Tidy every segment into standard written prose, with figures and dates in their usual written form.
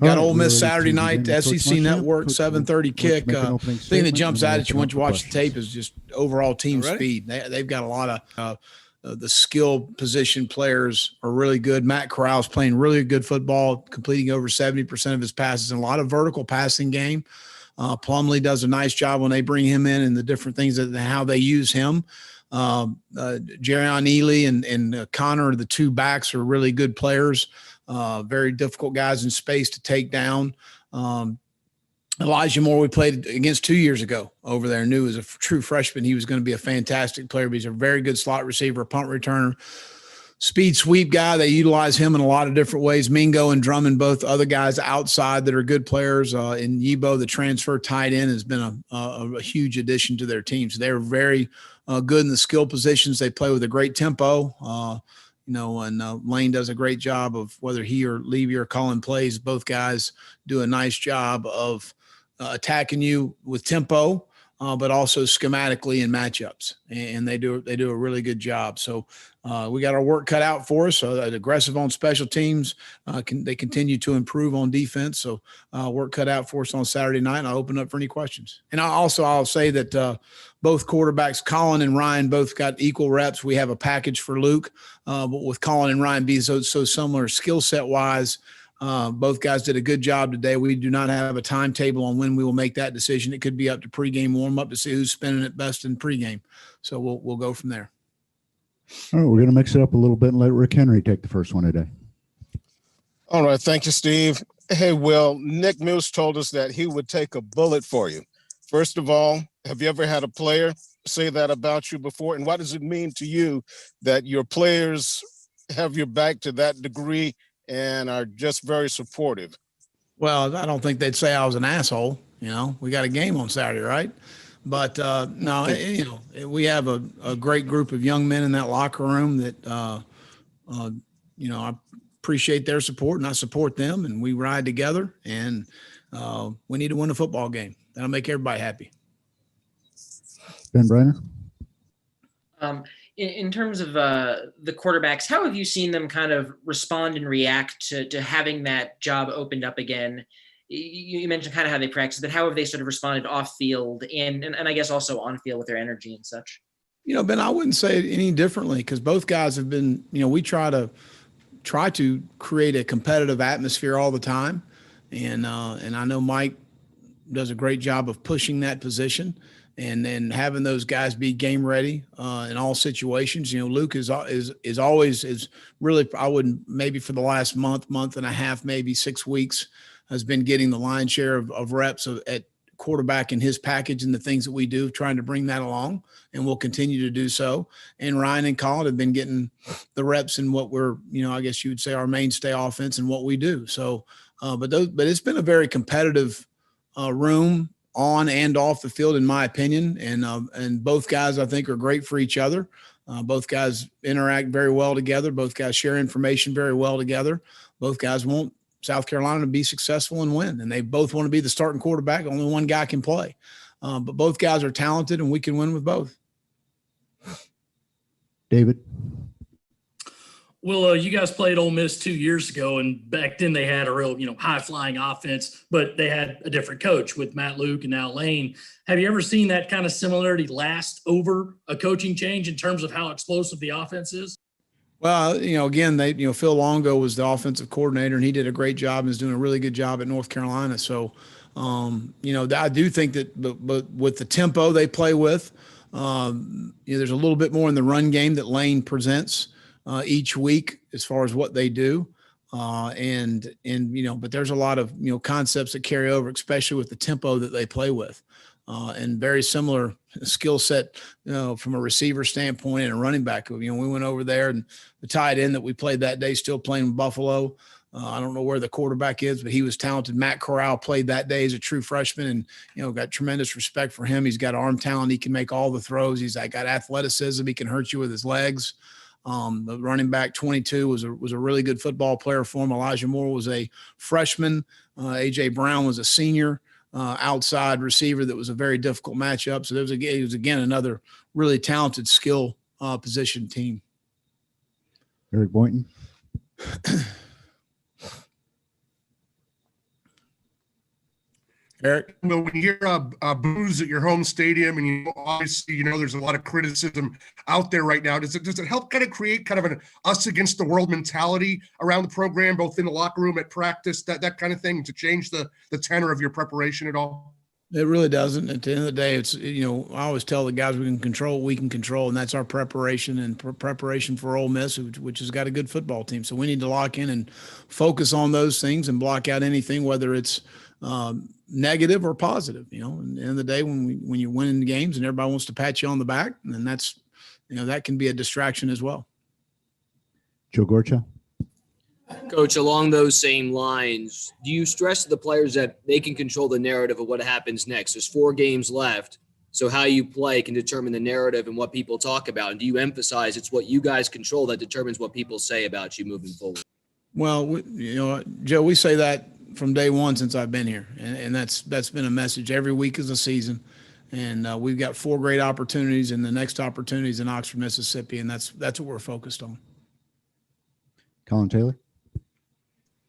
Got right, Ole Miss ready Saturday to night, begin. SEC Coach Muschamp, Network, Coach, 7:30 kick. make an opening Thing that statement, jumps and out we'll at you open once up you for watch the questions. tape is just overall team speed. They've got a lot of the skill position players are really good. Matt Corral's playing really good football, completing over 70% of his passes, and a lot of vertical passing game. Plumlee does a nice job when they bring him in and the different things that how they use him. Jerrion Ely and Connor, the two backs, are really good players. Very difficult guys in space to take down. Elijah Moore, we played against 2 years ago over there, knew as a true freshman he was going to be a fantastic player, but he's a very good slot receiver, punt returner, speed sweep guy. They utilize him in a lot of different ways. Mingo and Drummond, both other guys outside that are good players. And Yibo, the transfer tight end, has been a huge addition to their team. So they're very good in the skill positions. They play with a great tempo. And Lane does a great job of, whether he or Levy are calling plays, both guys do a nice job of attacking you with tempo, but also schematically in matchups. And they do a really good job. So we got our work cut out for us. So aggressive on special teams. They continue to improve on defense. So work cut out for us on Saturday night. And I'll open up for any questions. And I'll say that both quarterbacks, Colin and Ryan, both got equal reps. We have a package for Luke, but with Colin and Ryan being so similar skill set wise, both guys did a good job today. We do not have a timetable on when we will make that decision. It could be up to pregame warm up to see who's spinning it best in pregame. So we'll go from there. All right, we're going to mix it up a little bit and let Rick Henry take the first one today. All right, thank you, Steve. Hey, Will, Nick Muse told us that he would take a bullet for you. First of all, have you ever had a player say that about you before? And what does it mean to you that your players have your back to that degree and are just very supportive? Well, I don't think they'd say I was an asshole. We got a game on Saturday, right? But no, we have a great group of young men in that locker room that, I appreciate their support and I support them, and we ride together, and we need to win a football game. That'll make everybody happy. Ben Brenner? In terms of the quarterbacks, how have you seen them kind of respond and react to having that job opened up again? You mentioned kind of how they practice, but how have they sort of responded off field and I guess also on field with their energy and such? Ben, I wouldn't say it any differently, because both guys have been, we try to create a competitive atmosphere all the time. And I know Mike does a great job of pushing that position. And then having those guys be game ready in all situations. Luke is always really, I wouldn't, maybe for the last month and a half, maybe 6 weeks, has been getting the lion's share of reps at quarterback in his package and the things that we do, trying to bring that along, and we'll continue to do so. And Ryan and Colin have been getting the reps in what we're, I guess you would say, our mainstay offense and what we do. So, but it's been a very competitive room on and off the field, in my opinion. And both guys, I think, are great for each other. Both guys interact very well together. Both guys share information very well together. Both guys want South Carolina to be successful and win. And they both want to be the starting quarterback. Only one guy can play. But both guys are talented, and we can win with both. David? Well, you guys played Ole Miss 2 years ago, and back then they had a real, high-flying offense, but they had a different coach with Matt Luke and now Lane. Have you ever seen that kind of similarity last over a coaching change in terms of how explosive the offense is? Well, again, Phil Longo was the offensive coordinator, and he did a great job and is doing a really good job at North Carolina. So, I do think that, but with the tempo they play with, there's a little bit more in the run game that Lane presents each week as far as what they do. But there's a lot of, concepts that carry over, especially with the tempo that they play with. And very similar skill set, from a receiver standpoint and a running back. We went over there, and the tight end that we played that day still playing in Buffalo. I don't know where the quarterback is, but he was talented. Matt Corral played that day as a true freshman, and, got tremendous respect for him. He's got arm talent. He can make all the throws. He's got athleticism. He can hurt you with his legs. The running back 22 was a really good football player for him. Elijah Moore was a freshman. A.J. Brown was a senior. Outside receiver that was a very difficult matchup. So it was again another really talented skill position team. Eric Boynton. Eric? When you hear boos at your home stadium, and obviously there's a lot of criticism out there right now, does it help kind of create kind of an us against the world mentality around the program, both in the locker room, at practice, that kind of thing, to change the tenor of your preparation at all? It really doesn't. At the end of the day, it's, I always tell the guys we can control what we can control, and that's our preparation and preparation for Ole Miss, which has got a good football team. So we need to lock in and focus on those things and block out anything, whether it's negative or positive. At the end of the day, when you're winning the games and everybody wants to pat you on the back, and that's, that can be a distraction as well. Joe Gorcha. Coach, along those same lines, do you stress to the players that they can control the narrative of what happens next? There's 4 games left, so how you play can determine the narrative and what people talk about. And do you emphasize it's what you guys control that determines what people say about you moving forward? Well, Joe, we say that from day one since I've been here, and that's been a message. Every week is a season, and we've got 4 great opportunities, and the next opportunity is in Oxford, Mississippi, and that's what we're focused on. Colin Taylor.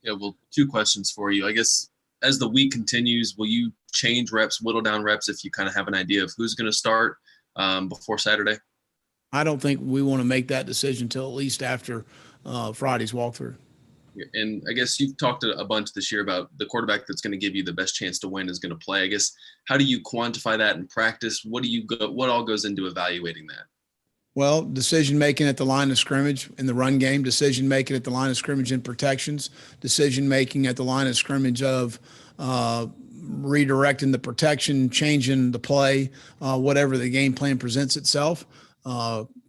Yeah, well, 2 questions for you. I guess as the week continues, will you change reps, whittle down reps if you kind of have an idea of who's going to start before Saturday? I don't think we want to make that decision until at least after Friday's walkthrough. And I guess you've talked a bunch this year about the quarterback that's going to give you the best chance to win is going to play. I guess, how do you quantify that in practice? What all goes into evaluating that? Well, decision-making at the line of scrimmage in the run game, decision-making at the line of scrimmage in protections, decision-making at the line of scrimmage of redirecting the protection, changing the play, whatever the game plan presents itself,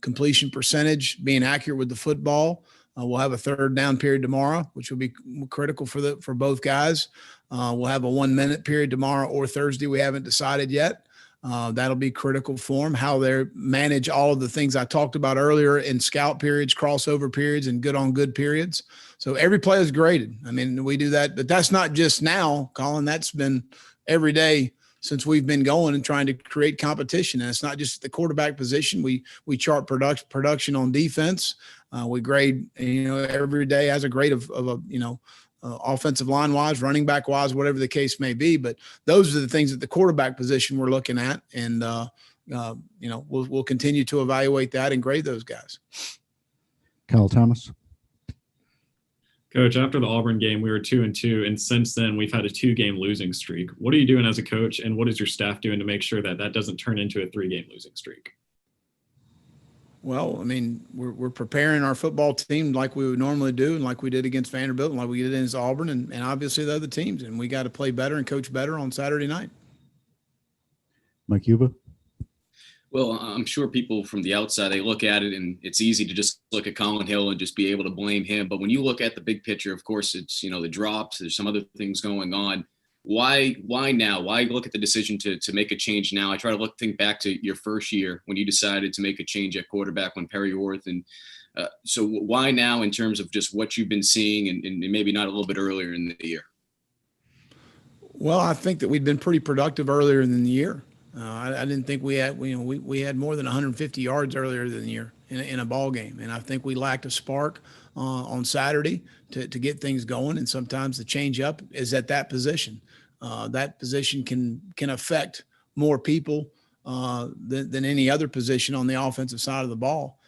completion percentage, being accurate with the football. We'll have a 3rd down period tomorrow, which will be critical for both guys. We'll have a 1-minute period tomorrow or Thursday. We haven't decided yet. That'll be critical for them, how they manage all of the things I talked about earlier in scout periods, crossover periods, and good on good periods. So every play is graded. I mean, we do that, but that's not just now, Colin. That's been every day since we've been going and trying to create competition. And it's not just the quarterback position. We chart production on defense. We grade, every day has a grade of offensive line wise, running back wise, whatever the case may be. But those are the things at the quarterback position we're looking at. And, we'll continue to evaluate that and grade those guys. Kyle Thomas. Coach, after the Auburn game, we were 2-2. And since then we've had a 2-game losing streak. What are you doing as a coach, and what is your staff doing to make sure that doesn't turn into a 3-game losing streak? Well, I mean, we're preparing our football team like we would normally do, and like we did against Vanderbilt, and like we did against Auburn, and obviously the other teams. And we got to play better and coach better on Saturday night. Mike Yuba. Well, I'm sure people from the outside, they look at it and it's easy to just look at Colin Hill and just be able to blame him. But when you look at the big picture, of course, it's, the drops, there's some other things going on. Why now? Why look at the decision to make a change now? I try to think back to your first year when you decided to make a change at quarterback when Perry Orth. And so why now in terms of just what you've been seeing and maybe not a little bit earlier in the year? Well, I think that we'd been pretty productive earlier in the year. I didn't think we had more than 150 yards earlier in the year in a ball game. And I think we lacked a spark on Saturday to get things going. And sometimes the change up is at that position. That position can affect more people than any other position on the offensive side of the ball.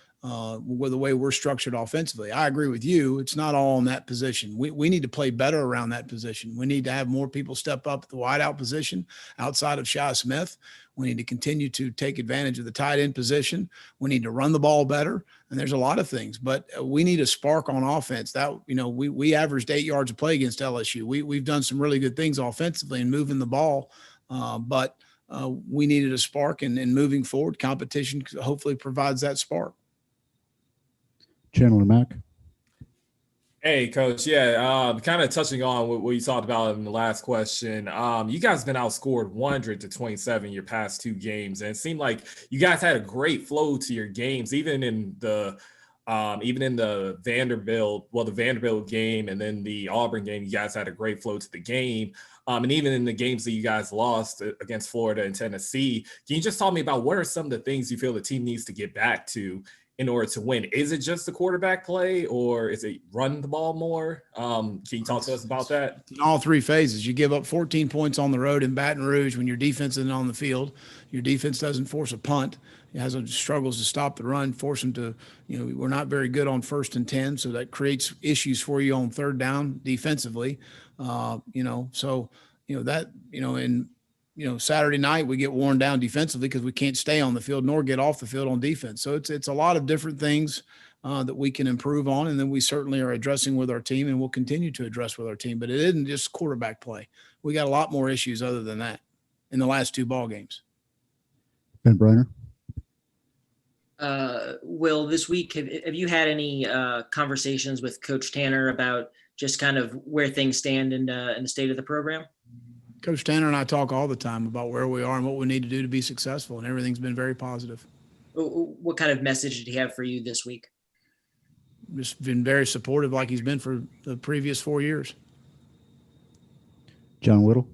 With the way we're structured offensively, I agree with you. It's not all in that position. We need to play better around that position. We need to have more people step up at the wideout position outside of Shi Smith. We need to continue to take advantage of the tight end position. We need to run the ball better. And there's a lot of things, but we need a spark on offense. That, we averaged 8 yards a play against LSU. We've done some really good things offensively and moving the ball. But we needed a spark, and moving forward, competition hopefully provides that spark. Chandler Mack. Hey, Coach. Yeah, kind of touching on what you talked about in the last question. You guys have been outscored 100-27 your past 2 games, and it seemed like you guys had a great flow to your games, even in the Vanderbilt game, and then the Auburn game. You guys had a great flow to the game. And even in the games that you guys lost against Florida and Tennessee, can you just talk me about what are some of the things you feel the team needs to get back to in order to win? Is it just the quarterback play, or is it run the ball more? Can you talk to us about that? In all three phases. You give up 14 points on the road in Baton Rouge when your defense isn't on the field. Your defense doesn't force a punt. It has struggles to stop the run, force them to, we're not very good on 1st and 10, so that creates issues for you on 3rd down defensively. Saturday night we get worn down defensively because we can't stay on the field nor get off the field on defense. So it's a lot of different things that we can improve on, and then we certainly are addressing with our team, and we'll continue to address with our team. But it isn't just quarterback play. We got a lot more issues other than that in the last 2 ball games. Ben Brenner. Will, this week, have you had any conversations with Coach Tanner about just kind of where things stand in the state of the program? Coach Tanner and I talk all the time about where we are and what we need to do to be successful, and everything's been very positive. What kind of message did he have for you this week? Just been very supportive like he's been for the previous 4 years. John Whittle.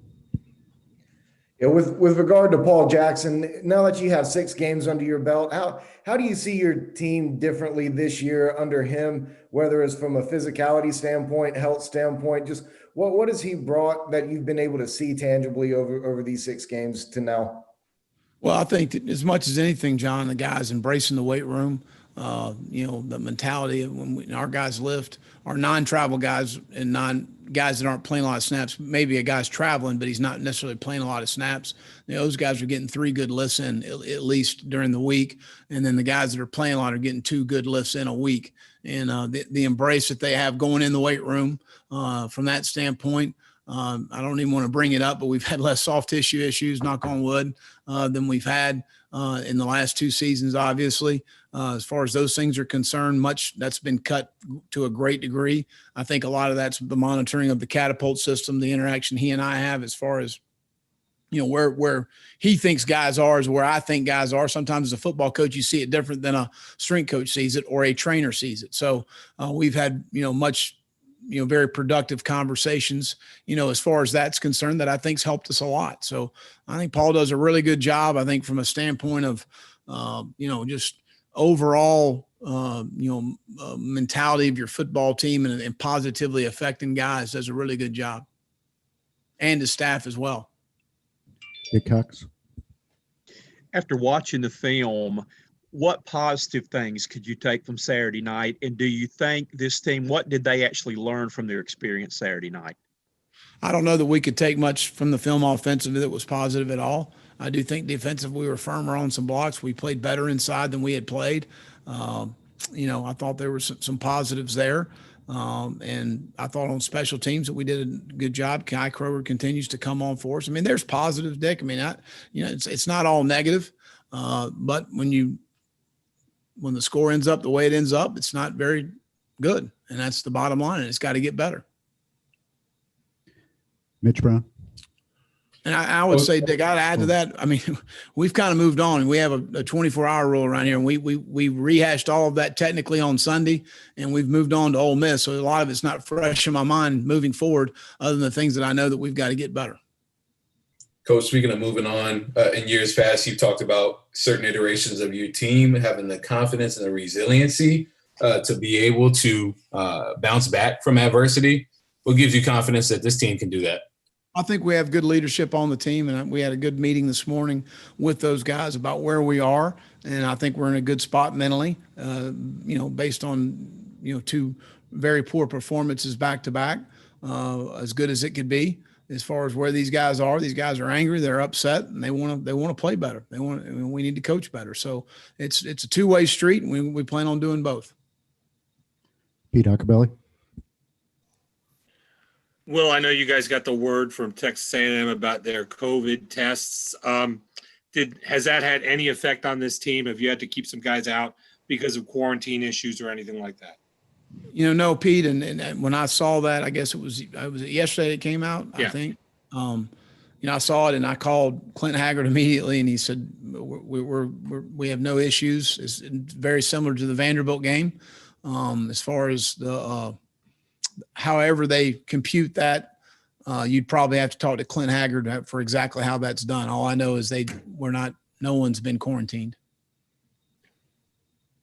Yeah, with regard to Paul Jackson, now that you have 6 games under your belt, how do you see your team differently this year under him, whether it's from a physicality standpoint, health standpoint, just what has he brought that you've been able to see tangibly over these 6 games to now? Well, I think that as much as anything, John, the guys embracing the weight room, the mentality of when our guys lift, our non-travel guys and guys that aren't playing a lot of snaps, maybe a guy's traveling, but he's not necessarily playing a lot of snaps. Those guys are getting 3 good lifts in at least during the week. And then the guys that are playing a lot are getting 2 good lifts in a week. And the embrace that they have going in the weight room from that standpoint, I don't even want to bring it up, but we've had less soft tissue issues, knock on wood, than we've had in the last 2 seasons, obviously. As far as those things are concerned, much that's been cut to a great degree. I think a lot of that's the monitoring of the catapult system, the interaction he and I have as far as, where he thinks guys are is where I think guys are. Sometimes as a football coach, you see it different than a strength coach sees it or a trainer sees it. So we've had, very productive conversations, as far as that's concerned, that I think's helped us a lot. So I think Paul does a really good job. I think from a standpoint of, just overall, mentality of your football team and positively affecting guys, does a really good job, and his staff as well. Gamecocks. After watching the film, what positive things could you take from Saturday night? And do you think this team, what did they actually learn from their experience Saturday night? I don't know that we could take much from the film offensively that was positive at all. I do think defensively we were firmer on some blocks. We played better inside than we had played. I thought there were some positives there. And I thought on special teams that we did a good job. Kai Kroger continues to come on for us. I mean, there's positives, Dick. I mean, it's not all negative. But when the score ends up the way it ends up, it's not very good. And that's the bottom line. And it's got to get better. Mitch Brown. And I would say, Dick, I'd add to that. I mean, we've kind of moved on, and we have a 24-hour rule around here, and we rehashed all of that technically on Sunday, and we've moved on to Ole Miss. So a lot of it's not fresh in my mind moving forward, other than the things that I know that we've got to get better. Coach, speaking of moving on, in years past, you've talked about certain iterations of your team having the confidence and the resiliency to be able to bounce back from adversity. What gives you confidence that this team can do that? I think we have good leadership on the team, and we had a good meeting this morning with those guys about where we are, and I think we're in a good spot mentally, based on, 2 very poor performances back to back, as good as it could be. As far as where these guys are angry, they're upset, and they want to play better. We need to coach better. So it's a 2-way street, and we plan on doing both. Pete Huckabelly. Will, I know you guys got the word from Texas A&M about their COVID tests. Has that had any effect on this team? Have you had to keep some guys out because of quarantine issues or anything like that? No, Pete. And when I saw that, I guess it was yesterday it came out, yeah. I think. I saw it and I called Clint Haggard immediately, and he said, we have no issues. It's very similar to the Vanderbilt game. As far as however they compute that, you'd probably have to talk to Clint Haggard for exactly how that's done. All I know is no one's been quarantined.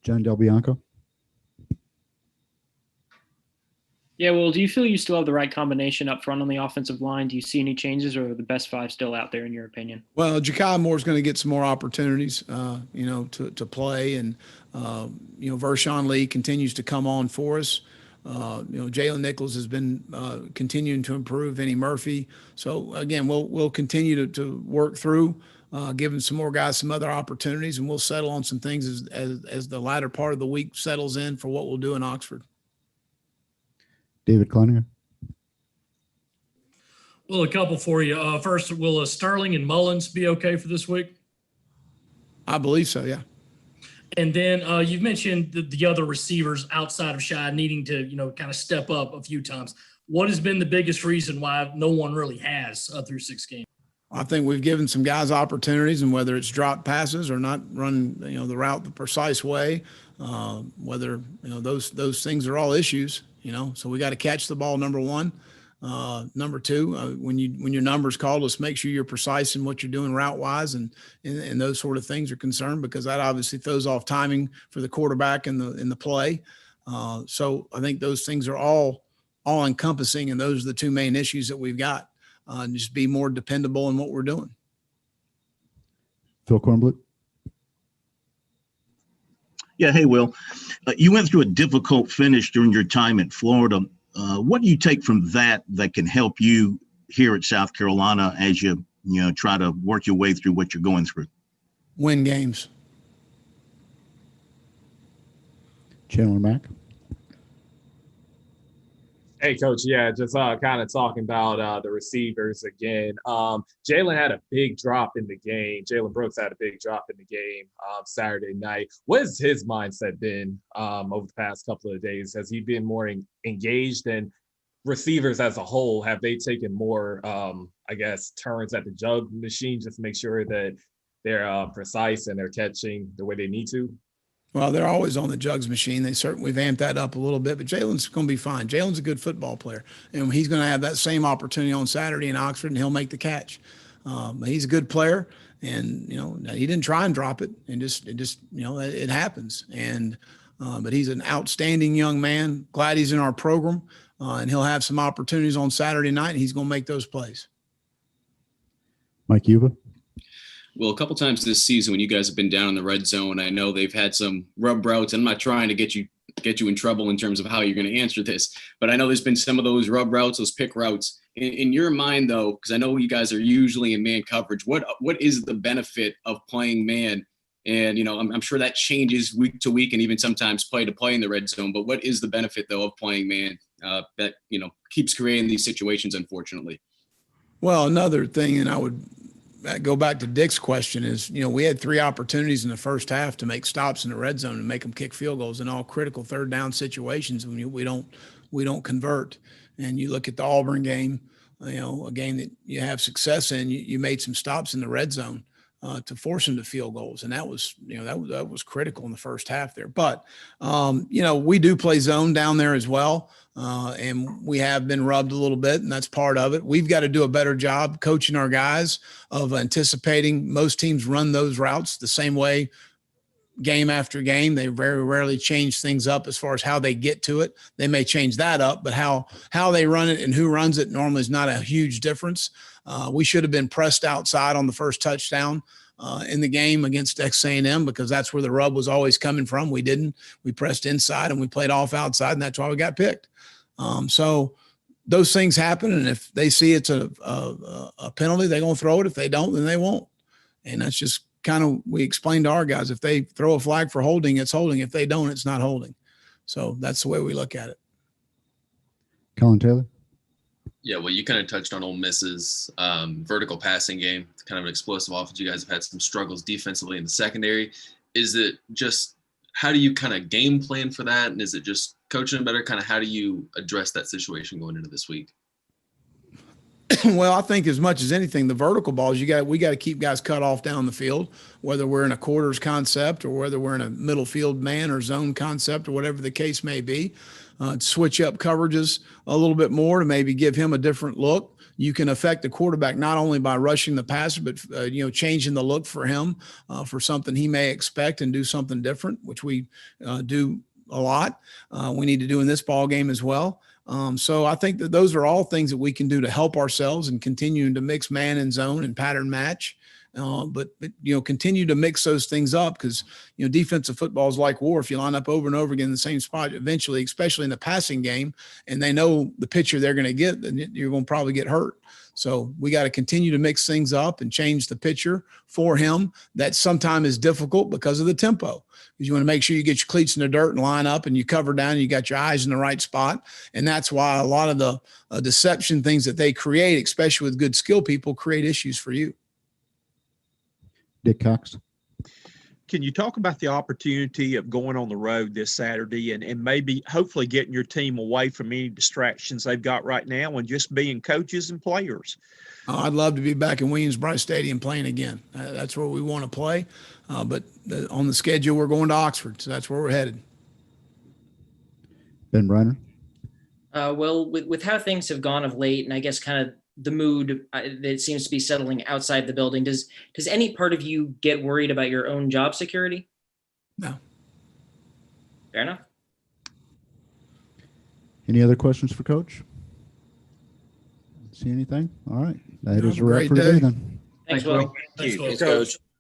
John Del Bianco. Yeah, well, do you feel you still have the right combination up front on the offensive line? Do you see any changes, or are the best five still out there in your opinion? Well, Ja'Kai Moore's going to get some more opportunities, to play, and Vershawn Lee continues to come on for us. Jalen Nichols has been continuing to improve. Vinny Murphy. So again, we'll continue to work through, giving some more guys some other opportunities, and we'll settle on some things as the latter part of the week settles in for what we'll do in Oxford. David Cloninger. Well, a couple for you. First, will Sterling and Mullins be okay for this week? I believe so, yeah. And then you've mentioned the other receivers outside of Shai needing to, kind of step up a few times. What has been the biggest reason why no one really has through 6 games? I think we've given some guys opportunities, and whether it's drop passes or not run, the route the precise way, whether, those things are all issues, so we got to catch the ball, number one. Number two, when your number's called, let's make sure you're precise in what you're doing route wise, and those sort of things are concerned, because that obviously throws off timing for the quarterback in the play. So I think those things are all encompassing, and those are the two main issues that we've got. Just be more dependable in what we're doing. Phil Kornblut. Yeah. Hey, Will, you went through a difficult finish during your time at Florida. What do you take from that can help you here at South Carolina as you try to work your way through what you're going through? Win games. Chandler Mack. Hey, Coach. Yeah, just kind of talking about the receivers again. Jalen had a big drop in the game. Jalen Brooks had a big drop in the game Saturday night. What has his mindset been over the past couple of days? Has he been more engaged? And receivers as a whole, have they taken more, turns at the jug machine just to make sure that they're precise and they're catching the way they need to? Well, they're always on the jugs machine. We've amped that up a little bit, but Jalen's going to be fine. Jalen's a good football player, and he's going to have that same opportunity on Saturday in Oxford, and he'll make the catch. But he's a good player, and he didn't try and drop it, and it happens. And but he's an outstanding young man. Glad he's in our program, and he'll have some opportunities on Saturday night, and he's going to make those plays. Mike Yuba. Well, a couple times this season when you guys have been down in the red zone, I know they've had some rub routes. I'm not trying to get you in trouble in terms of how you're going to answer this, but I know there's been some of those rub routes, those pick routes. In your mind, though, because I know you guys are usually in man coverage, what is the benefit of playing man? And I'm sure that changes week to week and even sometimes play to play in the red zone. But what is the benefit, though, of playing man that keeps creating these situations, unfortunately? Well, another thing, and I would go back to Dick's question, is, we had 3 opportunities in the first half to make stops in the red zone and make them kick field goals in all critical third down situations when we don't convert. And you look at the Auburn game, a game that you have success in, you made some stops in the red zone to force them to field goals. And that was, that was critical in the first half there. But, we do play zone down there as well. And we have been rubbed a little bit, and that's part of it. We've got to do a better job coaching our guys of anticipating. Most teams run those routes the same way game after game. They very rarely change things up as far as how they get to it. They may change that up, but how they run it and who runs it normally is not a huge difference. We should have been pressed outside on the first touchdown in the game against Texas A&M, because that's where the rub was always coming from. We didn't. We pressed inside and we played off outside, and that's why we got picked. So those things happen, and if they see it's a penalty, they're going to throw it. If they don't, then they won't. And that's just kind of, we explain to our guys, if they throw a flag for holding, it's holding. If they don't, it's not holding. So that's the way we look at it. Colin Taylor. Yeah, well, you kind of touched on Ole Miss's vertical passing game. It's kind of an explosive offense. You guys have had some struggles defensively in the secondary. Is it just, how do you kind of game plan for that? And is it just coaching better? Kind of how do you address that situation going into this week? Well, I think as much as anything, the vertical balls, we got to keep guys cut off down the field, whether we're in a quarters concept or whether we're in a middle field man or zone concept or whatever the case may be. Switch up coverages a little bit more to maybe give him a different look. You can affect the quarterback not only by rushing the passer, but changing the look for him for something he may expect and do something different, which we do a lot. We need to do in this ball game as well. So I think that those are all things that we can do to help ourselves and continuing to mix man and zone and pattern match. But continue to mix those things up because, defensive football is like war. If you line up over and over again in the same spot, eventually, especially in the passing game, and they know the picture they're going to get, then you're going to probably get hurt. So we got to continue to mix things up and change the picture for him. That sometimes is difficult because of the tempo. Because you want to make sure you get your cleats in the dirt and line up and you cover down and you got your eyes in the right spot. And that's why a lot of the deception things that they create, especially with good skill people, create issues for you. Dick Cox. Can you talk about the opportunity of going on the road this Saturday and maybe hopefully getting your team away from any distractions they've got right now and just being coaches and players? I'd love to be back in Williams-Brice Stadium playing again. That's where we want to play. But on the schedule, we're going to Oxford, so that's where we're headed. Ben Reiner. Well, with how things have gone of late, and I guess kind of the mood that seems to be settling outside the building, does any part of you get worried about your own job security? No. Fair enough. Any other questions for Coach? See anything? All right. That is a wrap great for today day. then. Thanks, Will. Thanks, Will. Coach.